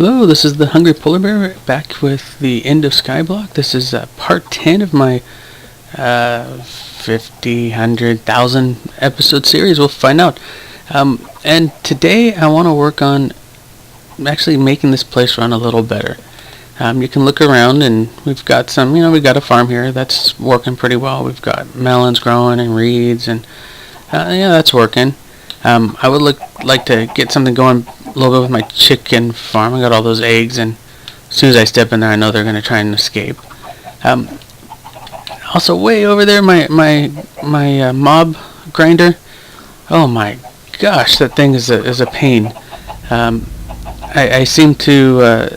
Hello, this is the Hungry Polar Bear back with the End of Skyblock. This is part 10 of my 50, 100,000 episode series. We'll find out. And today I want to work on actually making this place run a little better. You can look around and we've got some, we've got a farm here that's working pretty well. We've got melons growing and reeds and that's working. I would like to get something going a little bit with my chicken farm. I got all those eggs, and as soon as I step in there, I know they're going to try and escape. Also, way over there, my mob grinder. Oh my gosh, that thing is a pain. I seem to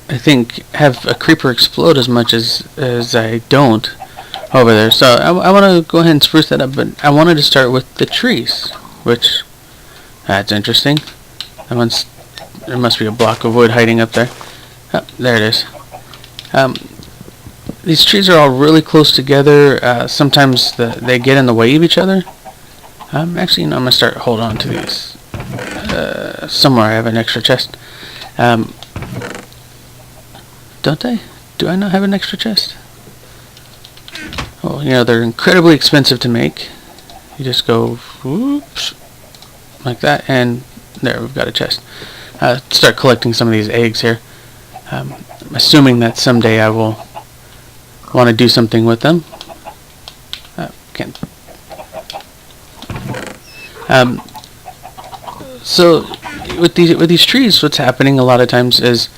I think have a creeper explode as much as I don't over there. So I want to go ahead and spruce that up, but I wanted to start with the trees, which that's interesting. There must be a block of wood hiding up there. Oh, there it is. These trees are all really close together. Sometimes they get in the way of each other. Actually, I'm going to start holding on to these. Somewhere I have an extra chest. Don't I? Do I not have an extra chest? Oh, they're incredibly expensive to make. You just go, whoops, like that, and there, we've got a chest. Start collecting some of these eggs here. I'm assuming that someday I will want to do something with them. Can't. So with these trees, what's happening a lot of times is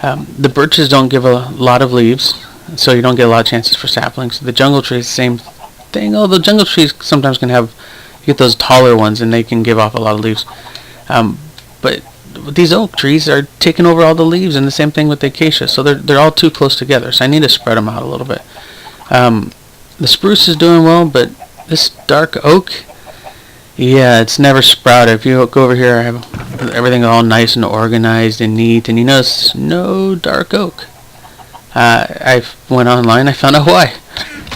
the birches don't give a lot of leaves, so you don't get a lot of chances for saplings. The jungle trees, same thing. Although jungle trees sometimes can you get those taller ones, and they can give off a lot of leaves. But these oak trees are taking over all the leaves, and the same thing with the acacia. So they're all too close together. So I need to spread them out a little bit. The spruce is doing well, but this dark oak, yeah, it's never sprouted. If you go over here, I have everything all nice and organized and neat, and you notice no dark oak. I went online, I found out why.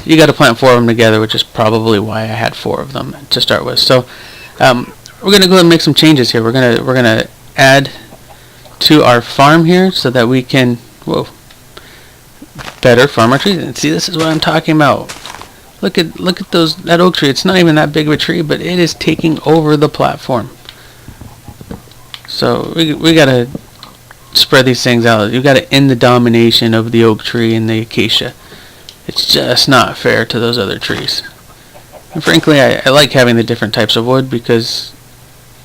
You got to plant 4 of them together, which is probably why I had 4 of them to start with. So we're gonna go ahead and make some changes here. We're gonna add to our farm here so that we can better farm our trees. And see, this is what I'm talking about. Look at that oak tree. It's not even that big of a tree, but it is taking over the platform. So we gotta spread these things out. You gotta end the domination of the oak tree and the acacia. It's just not fair to those other trees. And frankly, I like having the different types of wood because,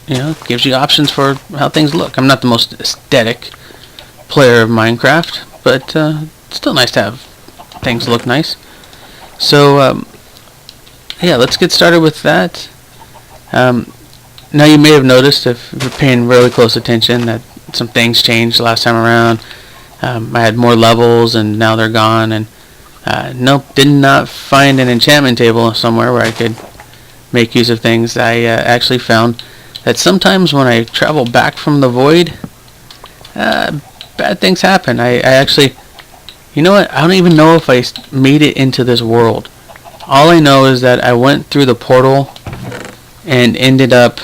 it gives you options for how things look. I'm not the most aesthetic player of Minecraft, but it's still nice to have things look nice. So, let's get started with that. Now you may have noticed, if you're paying really close attention, that some things changed last time around. I had more levels, and now they're gone, and nope, did not find an enchantment table somewhere where I could make use of things. I actually found that sometimes when I travel back from the void, bad things happen. I actually, I don't even know if I made it into this world. All I know is that I went through the portal and ended up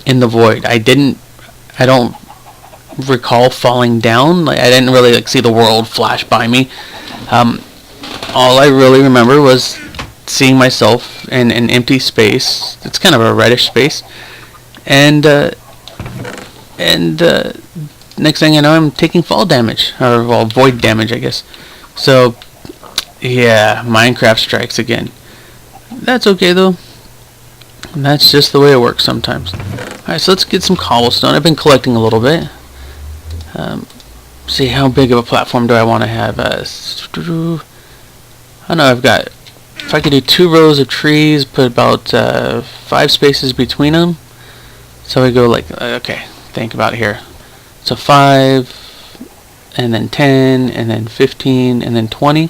in the void. I don't recall falling down. I didn't really see the world flash by me. All I really remember was seeing myself in an empty space. It's kind of a reddish space, and next thing I know, I'm taking fall damage, or void damage, I guess. So yeah, Minecraft strikes again. That's okay though. That's just the way it works sometimes. Alright, so let's get some cobblestone. I've been collecting a little bit. See, how big of a platform do I want to have? I know I've got, if I could do 2 rows of trees, put about 5 spaces between them. So we go okay, think about it here. So 5, and then 10, and then 15, and then 20.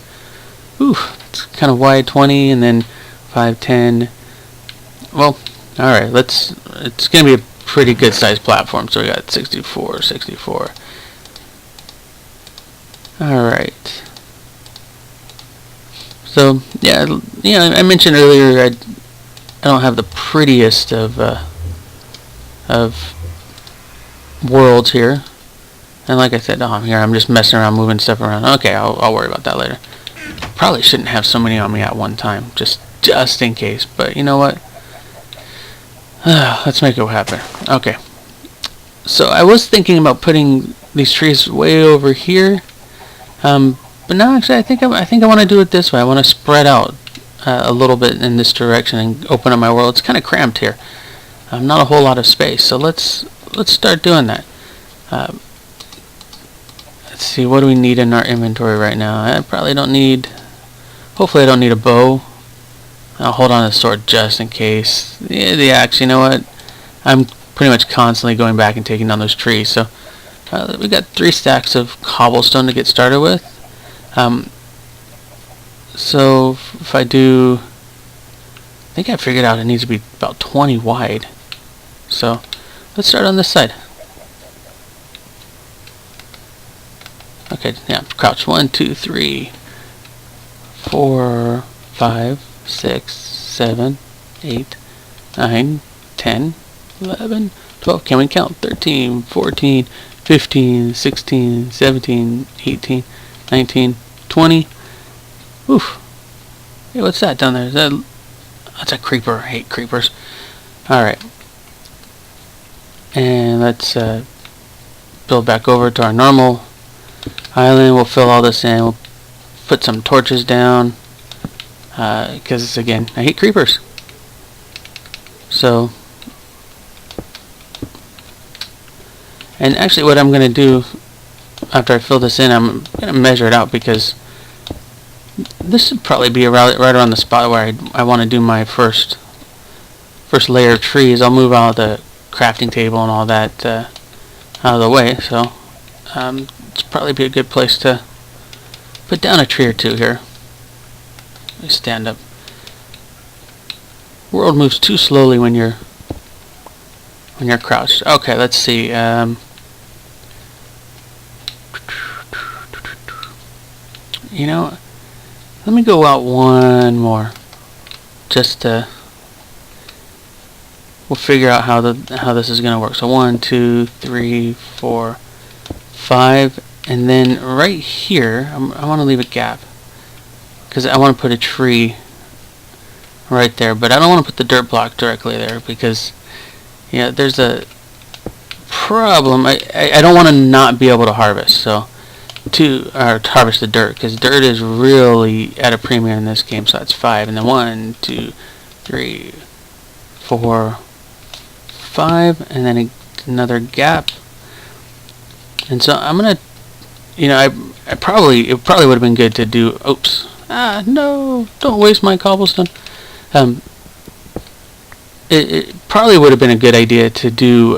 Ooh, it's kind of wide, 20, and then 5, 10. Well, alright, it's going to be a pretty good sized platform. So we got 64, 64. Alright. So, I mentioned earlier I don't have the prettiest of worlds here. And like I said, oh, here I'm just messing around, moving stuff around. Okay, I'll worry about that later. Probably shouldn't have so many on me at one time, just in case. But you know what? Let's make it happen. Okay. So I was thinking about putting these trees way over here, but now actually I think I want to do it this way. I want to spread out a little bit in this direction and open up my world. It's kind of cramped here. Not a whole lot of space. So let's start doing that. Let's see, what do we need in our inventory right now? I probably don't need. Hopefully I don't need a bow. I'll hold on to the sword just in case. Yeah, the axe, you know what? I'm pretty much constantly going back and taking down those trees. So we got 3 stacks of cobblestone to get started with. So if I do, I think I figured out it needs to be about 20 wide. So let's start on this side. Okay, yeah, crouch. 1, 2, 3, 4, 5, 6, 7, 8, 9, 10, 11, 12. Can we count? 13, 14, 15, 16, 17, 18, 19, 20. Oof. Hey, what's that down there? That's a creeper. I hate creepers. Alright. And let's build back over to our normal island. We'll fill all this in. We'll put some torches down. Because, again, I hate creepers. So, and actually what I'm going to do after I fill this in, I'm going to measure it out because this should probably be right around the spot where I want to do my first layer of trees. I'll move out the crafting table and all that out of the way. So it's probably be a good place to put down a tree or two here. Let me stand up. World moves too slowly when you're crouched. Okay, let's see. You know, let me go out one more. Just we'll figure out how this is gonna work. So 1, 2, 3, 4, 5, and then right here I want to leave a gap because I want to put a tree right there, but I don't want to put the dirt block directly there because yeah, there's a problem. I don't want to not be able to harvest. So to harvest the dirt because dirt is really at a premium in this game. So that's 5, and then 1, 2, 3, 4, 5, and then another gap. And so I'm gonna, you know, it probably would have been good to do. Oops! No! Don't waste my cobblestone. It probably would have been a good idea to do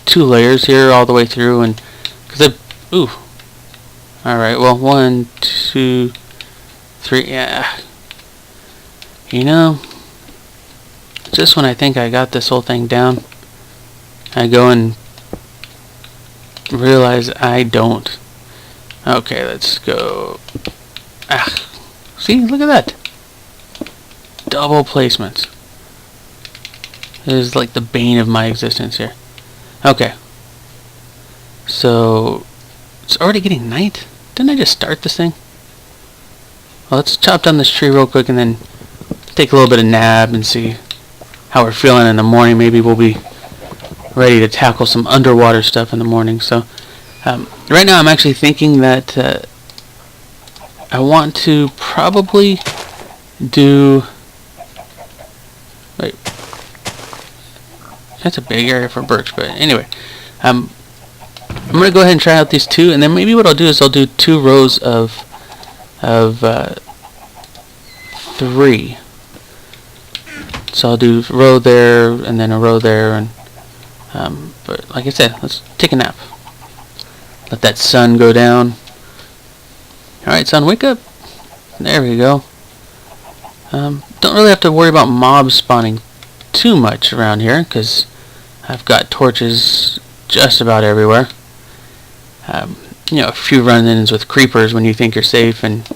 2 layers here all the way through, and because Alright, well, 1, 2, 3, yeah. You know, just when I think I got this whole thing down, I go and realize I don't. Okay, let's go. See, look at that. Double placements. It is like the bane of my existence here. Okay. So, it's already getting night? Didn't I just start this thing? Well, let's chop down this tree real quick and then take a little bit of nap and see how we're feeling in the morning. Maybe we'll be ready to tackle some underwater stuff in the morning. So, right now I'm actually thinking that I want to probably do... Wait. That's a big area for birch, but anyway. I'm going to go ahead and try out these 2, and then maybe what I'll do is I'll do 2 rows of 3. So I'll do a row there, and then a row there, and but like I said, let's take a nap. Let that sun go down. Alright, sun, wake up. There we go. Don't really have to worry about mobs spawning too much around here, because I've got torches just about everywhere. You know, a few run-ins with creepers when you think you're safe, and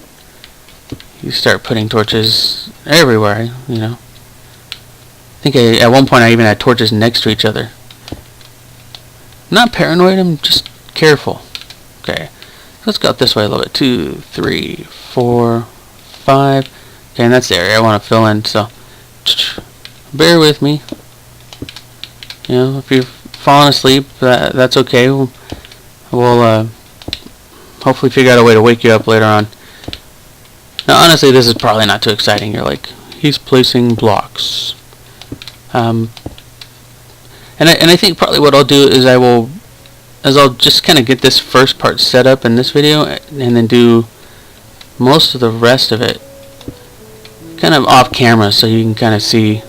you start putting torches everywhere, you know. I think at one point I even had torches next to each other. I'm not paranoid, I'm just careful. Okay, let's go out this way a little bit. 2, 3, 4, 5. Okay, and that's the area I want to fill in, so bear with me. You know, if you're falling asleep, that's okay. We'll hopefully figure out a way to wake you up later on. Now, honestly, this is probably not too exciting. You're like, he's placing blocks. And I think probably what I'll do is I'll just kind of get this first part set up in this video, and then do most of the rest of it kind of off camera, so you can kind of see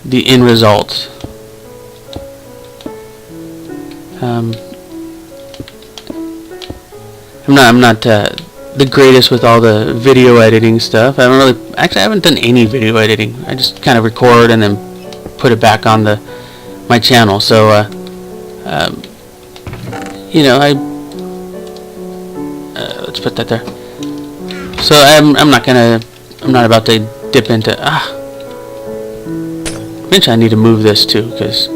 the end result. I'm not the greatest with all the video editing stuff. I haven't done any video editing. I just kind of record and then put it back on my channel. So you know, let's put that there. So I'm not about to dip into eventually I need to move this too, because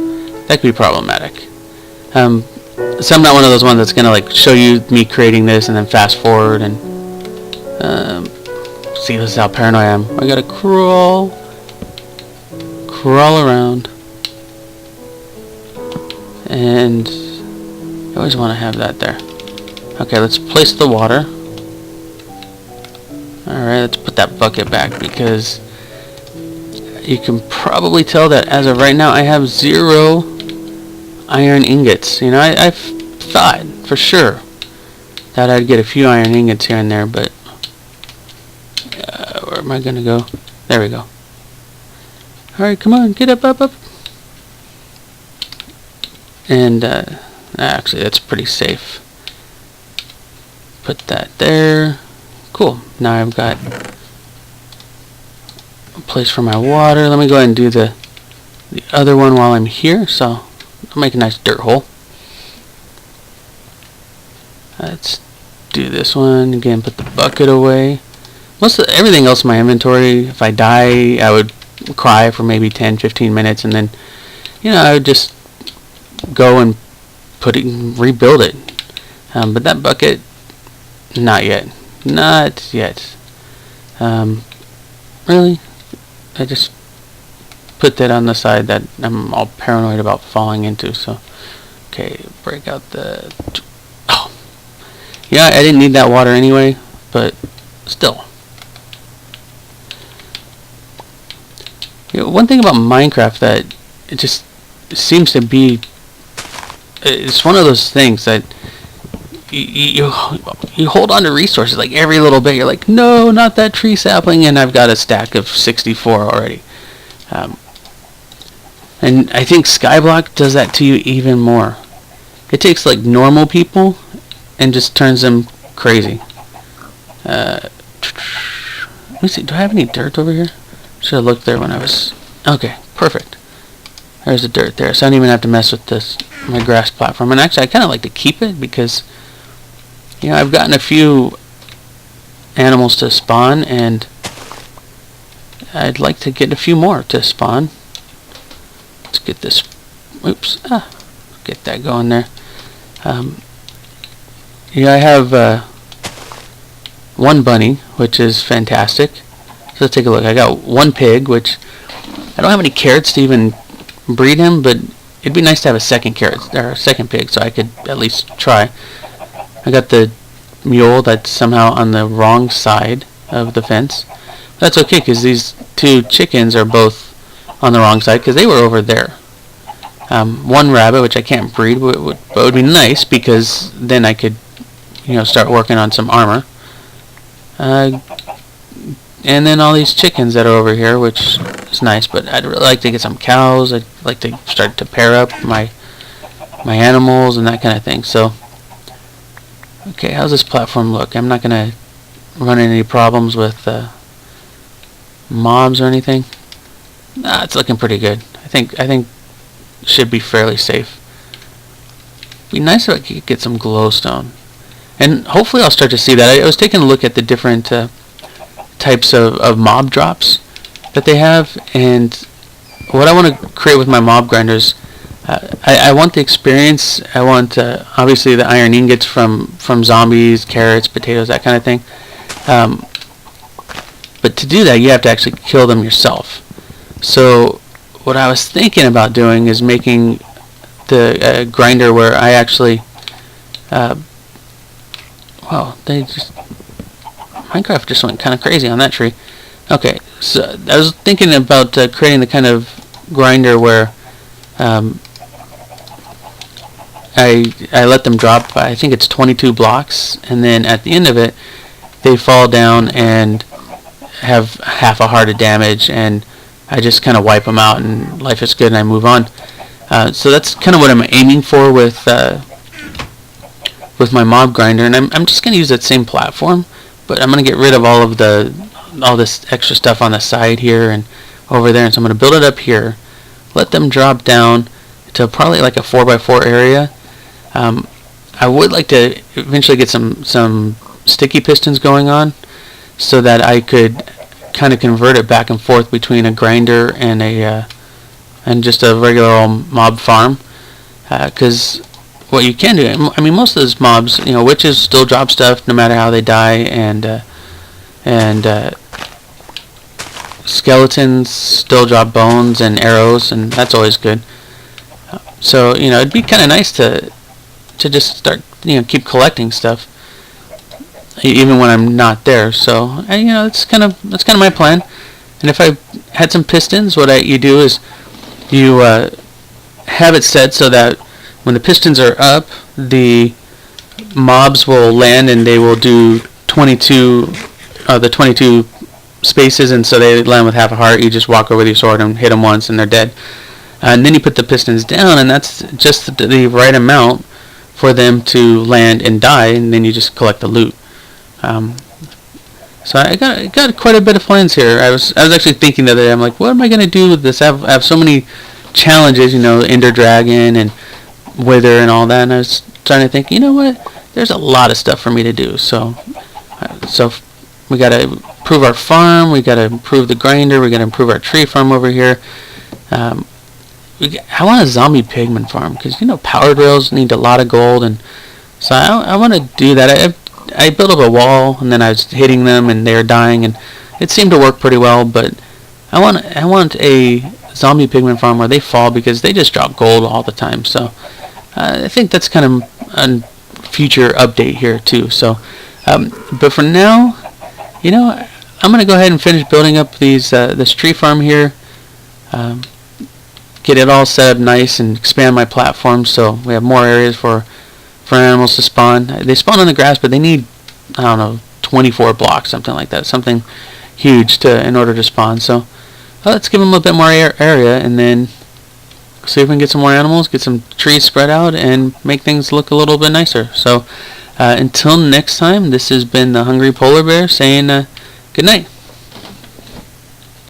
that could be problematic. So I'm not one of those ones that's gonna like show you me creating this and then fast forward and see, this is how paranoid I am. I gotta crawl around, and you always want to have that there. Okay, let's place the water. Alright, let's put that bucket back, because you can probably tell that as of right now I have 0 iron ingots. You know, I thought for sure that I'd get a few iron ingots here and there, but where am I gonna go? There we go. Alright, come on, get up. And actually, that's pretty safe. Put that there. Cool. Now I've got a place for my water. Let me go ahead and do the other one while I'm here. So I'll make a nice dirt hole. Let's do this one again. Put the bucket away. Everything else in my inventory, if I die, I would cry for maybe 10-15 minutes, and then, you know, I would just go and rebuild it. But that bucket, not yet. Really, I just put that on the side that I'm all paranoid about falling into. So, okay, break out the. Oh, yeah, I didn't need that water anyway, but still. You know, one thing about Minecraft that it just seems to be, it's one of those things that you hold on to resources like every little bit. You're like, no, not that tree sapling, and I've got a stack of 64 already. And I think Skyblock does that to you even more. It takes like normal people and just turns them crazy. Let me see, do I have any dirt over here? Should have looked there when I was... Okay, perfect. There's the dirt there, so I don't even have to mess with my grass platform. And actually, I kind of like to keep it because, you know, I've gotten a few animals to spawn, and I'd like to get a few more to spawn. Let's get this... Oops. Get that going there. Yeah, I have one bunny, which is fantastic. So let's take a look. I got one pig, which I don't have any carrots to even breed him, but it'd be nice to have a second pig, so I could at least try. I got the mule that's somehow on the wrong side of the fence. That's okay, because these two chickens are both on the wrong side, because they were over there. One rabbit, which I can't breed, but would be nice, because then I could, you know, start working on some armor. And then all these chickens that are over here, which is nice, but I'd really like to get some cows. I'd like to start to pair up my animals and that kind of thing. So, okay, how's this platform look? I'm not gonna run into any problems with mobs or anything. Nah, it's looking pretty good. I think it should be fairly safe. Be nice if I could get some glowstone, and hopefully I'll start to see that. I was taking a look at the different types of mob drops that they have, and what I want to create with my mob grinders, I want the experience. I want obviously the iron ingots from zombies, carrots, potatoes, that kind of thing. But to do that, you have to actually kill them yourself. So what I was thinking about doing is making the grinder where I actually, Minecraft just went kind of crazy on that tree. Okay, so I was thinking about creating the kind of grinder where I let them drop, I think it's 22 blocks, and then at the end of it, they fall down and have half a heart of damage, and I just kind of wipe them out, and life is good, and I move on. So that's kind of what I'm aiming for with my mob grinder, and I'm just going to use that same platform, but I'm going to get rid of all this extra stuff on the side here and over there, and so I'm going to build it up here, let them drop down to probably like a 4x4 area. I would like to eventually get some sticky pistons going on, so that I could kind of convert it back and forth between a grinder and and just a regular old mob farm. Because what you can do, I mean, most of those mobs, witches still drop stuff no matter how they die, and skeletons still drop bones and arrows, and that's always good. So it'd be kind of nice to just start keep collecting stuff, even when I'm not there. So that's kind of my plan. And if I had some pistons, what you do is you have it set so that when the pistons are up, the mobs will land and they will do 22 spaces, and so they land with half a heart. You just walk over with your sword and hit them once, and they're dead. And then you put the pistons down, and that's just the right amount for them to land and die, and then you just collect the loot. So I got quite a bit of plans here. I was actually thinking the other day, I'm like, what am I going to do with this? I have so many challenges, Ender Dragon and Wither and all that, and I was trying to think, what? There's a lot of stuff for me to do. So we got to improve our farm, we got to improve the grinder, we got to improve our tree farm over here. I want a zombie pigman farm, because power drills need a lot of gold, and so I want to do that. I built up a wall, and then I was hitting them, and they were dying, and it seemed to work pretty well. But I want a zombie pigman farm where they fall because they just drop gold all the time. So I think that's kind of a future update here too. So, but for now, I'm gonna go ahead and finish building up this tree farm here. Get it all set up nice and expand my platform so we have more areas for animals to spawn. They spawn on the grass, but they need, 24 blocks, something like that, something huge in order to spawn. So let's give them a bit more area, and then see if we can get some more animals, get some trees spread out, and make things look a little bit nicer. So until next time, this has been the Hungry Polar Bear saying good night.